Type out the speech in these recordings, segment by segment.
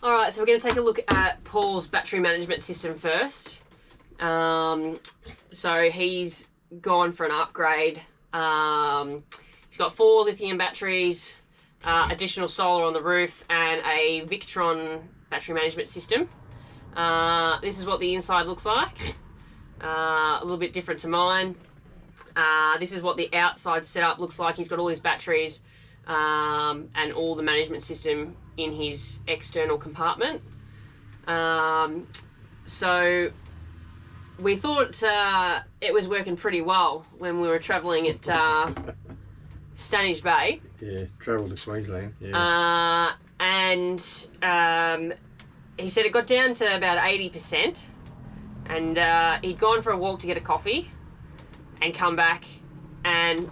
All right, so we're going to take a look at Paul's battery management system first. So he's gone for an upgrade. He's got 4 lithium batteries, additional solar on the roof, and a Victron battery management system. This is what the inside looks like. A little bit different to mine. This is what the outside setup looks like. He's got all his batteries and all the management system in his external compartment. So we thought it was working pretty well when we were travelling at Stanage Bay. Yeah, travelled to Queensland. Yeah. And he said it got down to about 80%, and he'd gone for a walk to get a coffee and come back and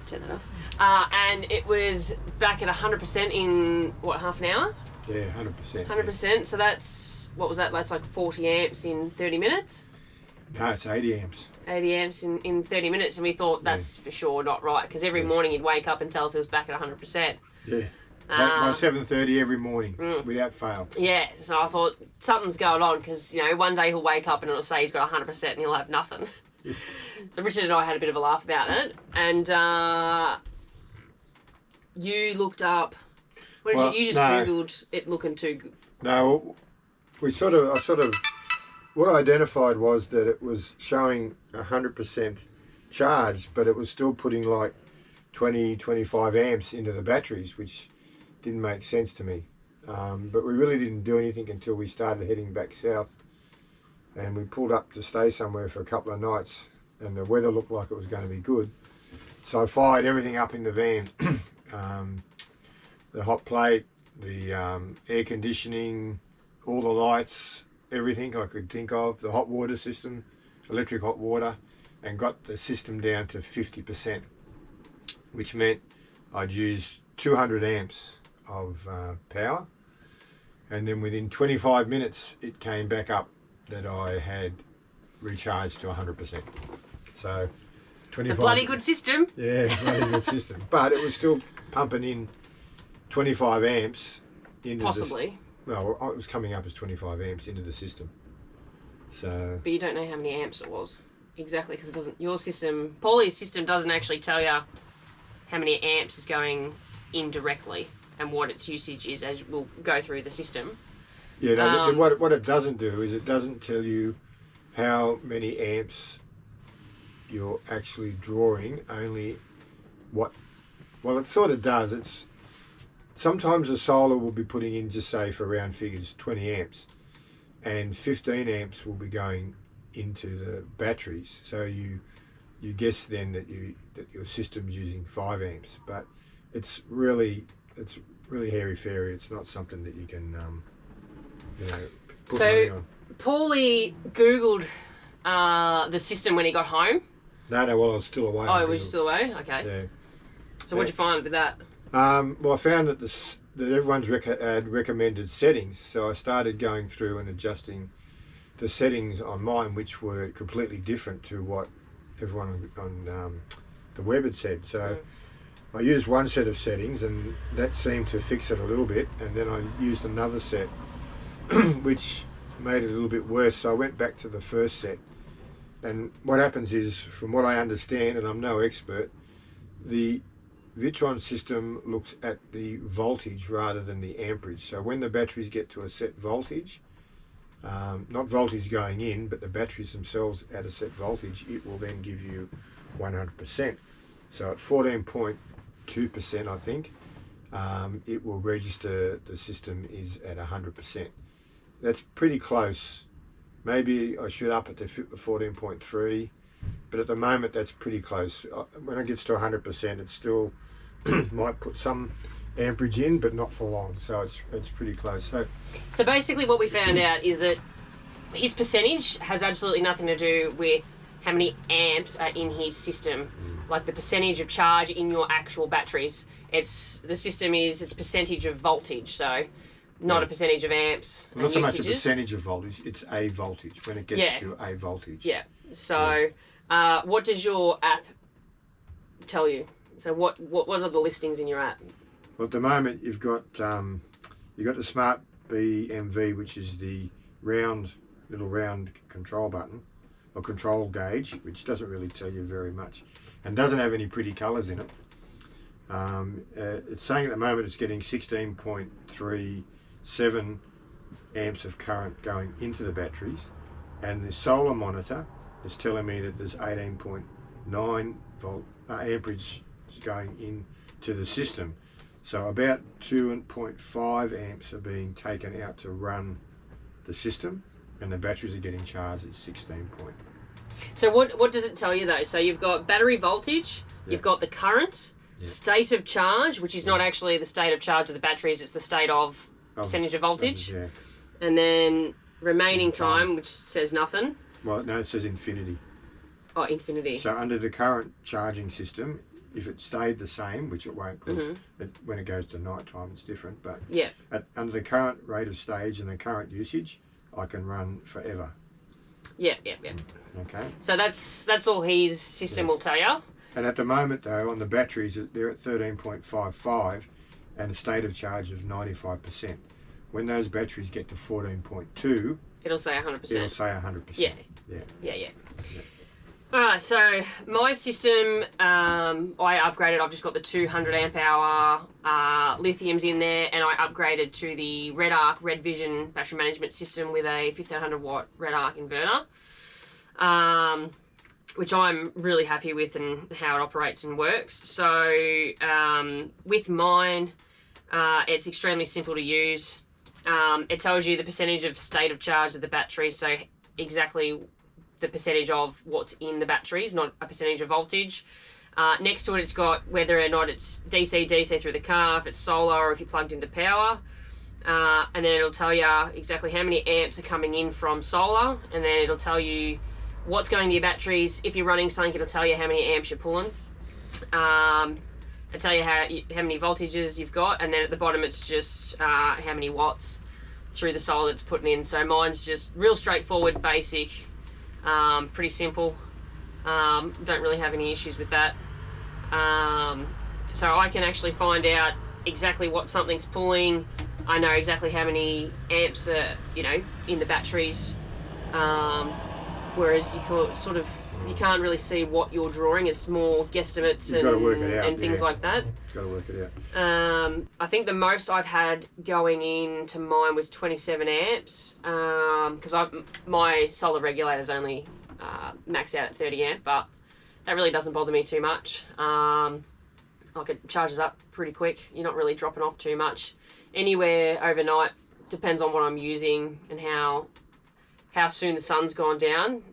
turn that off. And it was back at 100% in what, half an hour? Yeah, 100%. 100%. Yeah. So that's, what was that? That's like 40 amps in 30 minutes? No, it's 80 amps. 80 amps in 30 minutes, and we thought that's for sure not right, because every morning he'd wake up and tell us it was back at 100%. Yeah. By 7:30 every morning, without fail. Yeah, so I thought something's going on, because, you know, one day he'll wake up and it'll say he's got 100% and he'll have nothing. Yeah. So Richard and I had a bit of a laugh about it, and you looked up. What did you just googled it looking too good? No, what I identified was that it was showing 100% charged, but it was still putting like 25 amps into the batteries, which didn't make sense to me. But we really didn't do anything until we started heading back south, and we pulled up to stay somewhere for a couple of nights, and the weather looked like it was going to be good. So I fired everything up in the van. The hot plate, the air conditioning, all the lights, everything I could think of, the hot water system, electric hot water, and got the system down to 50%, which meant I'd use 200 amps of power, and then within 25 minutes it came back up that I had recharged to 100%. So 25, it's a bloody good system. Yeah, bloody good system. But it was still pumping in 25 amps into possibly. Well, it was coming up as 25 amps into the system. So. But you don't know how many amps it was exactly, because it doesn't. Your system, Paulie's system, doesn't actually tell you how many amps is going in directly and what its usage is as we'll go through the system. Yeah. No, what it doesn't do is it doesn't tell you how many amps you're actually drawing. Only what. Well, it sort of does. It's. Sometimes the solar will be putting in, just say for round figures, 20 amps, and 15 amps will be going into the batteries. So you guess then that your system's using 5 amps, but it's really hairy-fairy. It's not something that you can put money on. Paulie googled the system when he got home. No, well, I was still away. Oh, was you still away? Okay. Yeah. So what'd you find with that? Well, I found that that everyone's had recommended settings, so I started going through and adjusting the settings on mine, which were completely different to what everyone on the web had said. So I used one set of settings, and that seemed to fix it a little bit, and then I used another set, which made it a little bit worse. So I went back to the first set, and what happens is, from what I understand, and I'm no expert, the Victron system looks at the voltage rather than the amperage. So when the batteries get to a set voltage, not voltage going in, but the batteries themselves at a set voltage, it will then give you 100%. So at 14.2%, I think, it will register the system is at 100%. That's pretty close. Maybe I should up it to 14.3. But at the moment, that's pretty close. When it gets to 100%, it still might put some amperage in, but not for long. So it's pretty close. So basically what we found out is that his percentage has absolutely nothing to do with how many amps are in his system. Like the percentage of charge in your actual batteries. It's percentage of voltage, so not a percentage of amps. Well, not so much a percentage of voltage, it's a voltage, when it gets to a voltage. Yeah. So what does your app tell you? So what are the listings in your app? Well, at the moment you've got the smart BMV, which is the little round control button or control gauge, which doesn't really tell you very much and doesn't have any pretty colours in it. It's saying at the moment it's getting 16.37 amps of current going into the batteries, and the solar monitor is telling me that there's 18.9 volt amperage going into the system. So about 2.5 amps are being taken out to run the system, and the batteries are getting charged at 16 point. So what does it tell you though? So you've got battery voltage, you've got the current, state of charge, which is not actually the state of charge of the batteries, it's the state of percentage of voltage. And then remaining time, which says nothing. Well, no, it says infinity. Oh, infinity. So under the current charging system, if it stayed the same, which it won't, because when it goes to night time it's different, but under the current rate of stage and the current usage, I can run forever. Yeah. Okay. So that's all his system will tell you. And at the moment though, on the batteries, they're at 13.55 and a state of charge of 95%. When those batteries get to 14.2, it'll say 100%. It'll say 100%. Yeah. Alright, so my system, I upgraded. I've just got the 200 amp hour lithiums in there, and I upgraded to the Red Arc Red Vision battery management system with a 1500 watt Red Arc inverter, which I'm really happy with and how it operates and works. So with mine, it's extremely simple to use. It tells you the percentage of state of charge of the battery, so exactly the percentage of what's in the batteries, not a percentage of voltage. Next to it, it's got whether or not it's DC through the car, if it's solar, or if you're plugged into power. And then it'll tell you exactly how many amps are coming in from solar, and then it'll tell you what's going to your batteries. If you're running something, it'll tell you how many amps you're pulling. It'll tell you how many voltages you've got, and then at the bottom it's just how many watts through the solar it's putting in. So mine's just real straightforward, basic, pretty simple. Don't really have any issues with that. So I can actually find out exactly what something's pulling. I know exactly how many amps are, in the batteries. Whereas you can't really see what you're drawing. It's more guesstimates and things like that. Got to work it out. I think the most I've had going into mine was 27 amps, because my solar regulator's only maxed out at 30 amp, but that really doesn't bother me too much. It charges up pretty quick. You're not really dropping off too much. Anywhere overnight, depends on what I'm using and how soon the sun's gone down.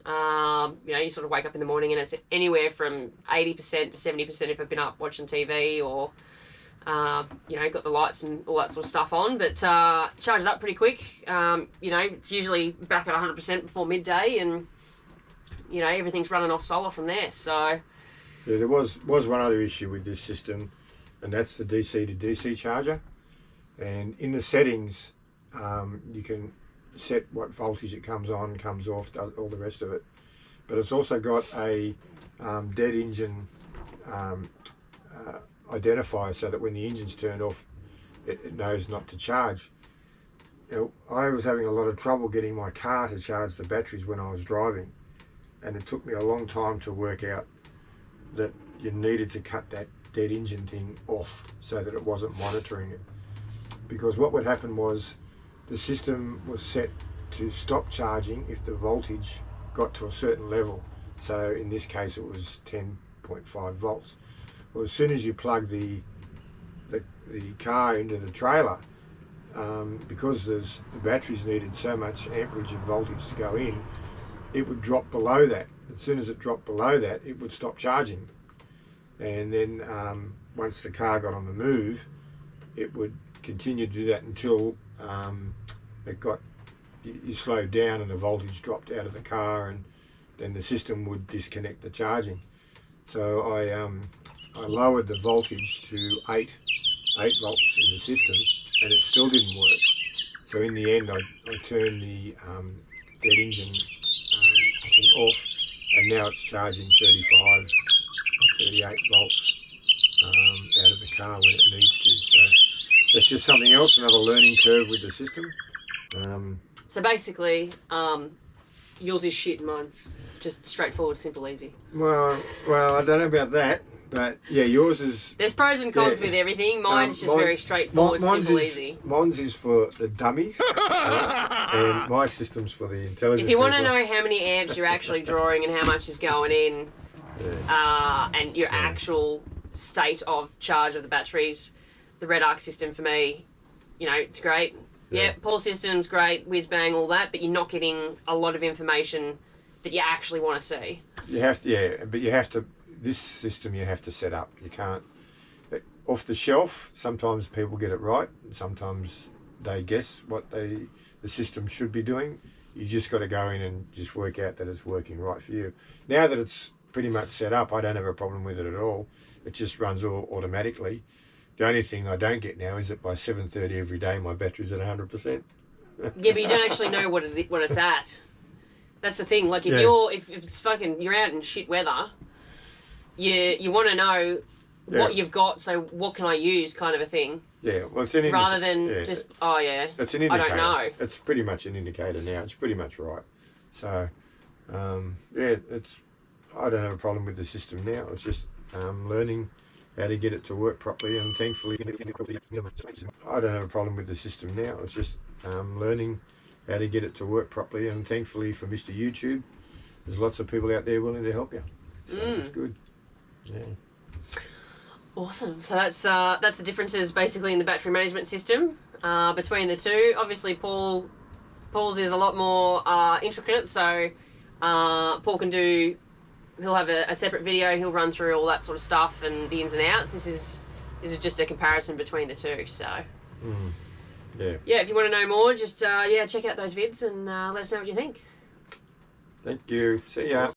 You sort of wake up in the morning and it's anywhere from 80% to 70% if I've been up watching TV or, got the lights and all that sort of stuff on. But charges up pretty quick. It's usually back at 100% before midday, and, everything's running off solar from there. So there was one other issue with this system, and that's the DC to DC charger. And in the settings, you can set what voltage it comes on, comes off, does all the rest of it. But it's also got a dead engine identifier, so that when the engine's turned off, it knows not to charge. I was having a lot of trouble getting my car to charge the batteries when I was driving, and it took me a long time to work out that you needed to cut that dead engine thing off so that it wasn't monitoring it. Because what would happen was the system was set to stop charging if the voltage got to a certain level. So in this case it was 10.5 volts. Well, as soon as you plug the car into the trailer, because the batteries needed so much amperage and voltage to go in, it would drop below that. As soon as it dropped below that, it would stop charging. And then once the car got on the move, it would continue to do that until you slowed down and the voltage dropped out of the car, and then the system would disconnect the charging. So I lowered the voltage to 8 volts in the system, and it still didn't work. So in the end, I turned the dead engine thing off, and now it's charging 35, 38 volts out of the car when it needs to. So that's just something else, another learning curve with the system. So basically, yours is shit and mine's just straightforward, simple, easy. Well, I don't know about that, but yeah, yours is. There's pros and cons with everything. Mine's just very straightforward, simple, easy. Mine's is for the dummies, right? And my system's for the intelligent. If you want to people. know how many amps you're actually drawing and how much is going in, and your actual state of charge of the batteries, the Red Arc system for me, it's great. Yeah, Paul system's great, whiz bang, all that, but you're not getting a lot of information that you actually want to see. You have to, but you have to. This system you have to set up. You can't off the shelf. Sometimes people get it right, and sometimes they guess what the system should be doing. You just got to go in and just work out that it's working right for you. Now that it's pretty much set up, I don't have a problem with it at all. It just runs all automatically. The only thing I don't get now is that by 7:30 every day my battery's at 100%. Yeah, but you don't actually know what it's at. That's the thing. Like if it's fucking you're out in shit weather, you want to know what you've got. So what can I use, kind of a thing. Yeah, well, it's an rather than just it's an indicator. I don't know. It's pretty much an indicator now. It's pretty much right. So I don't have a problem with the system now. It's just learning how to get it to work properly, and thankfully I don't have a problem with the system now. It's just learning how to get it to work properly, and thankfully for Mr. YouTube, there's lots of people out there willing to help you. So it's good. Yeah. Awesome. So that's the differences basically in the battery management system between the two. Obviously, Paul's is a lot more intricate. So Paul can do. He'll have a separate video. He'll run through all that sort of stuff and the ins and outs. This is just a comparison between the two. So if you want to know more, just check out those vids and let us know what you think. Thank you. See ya.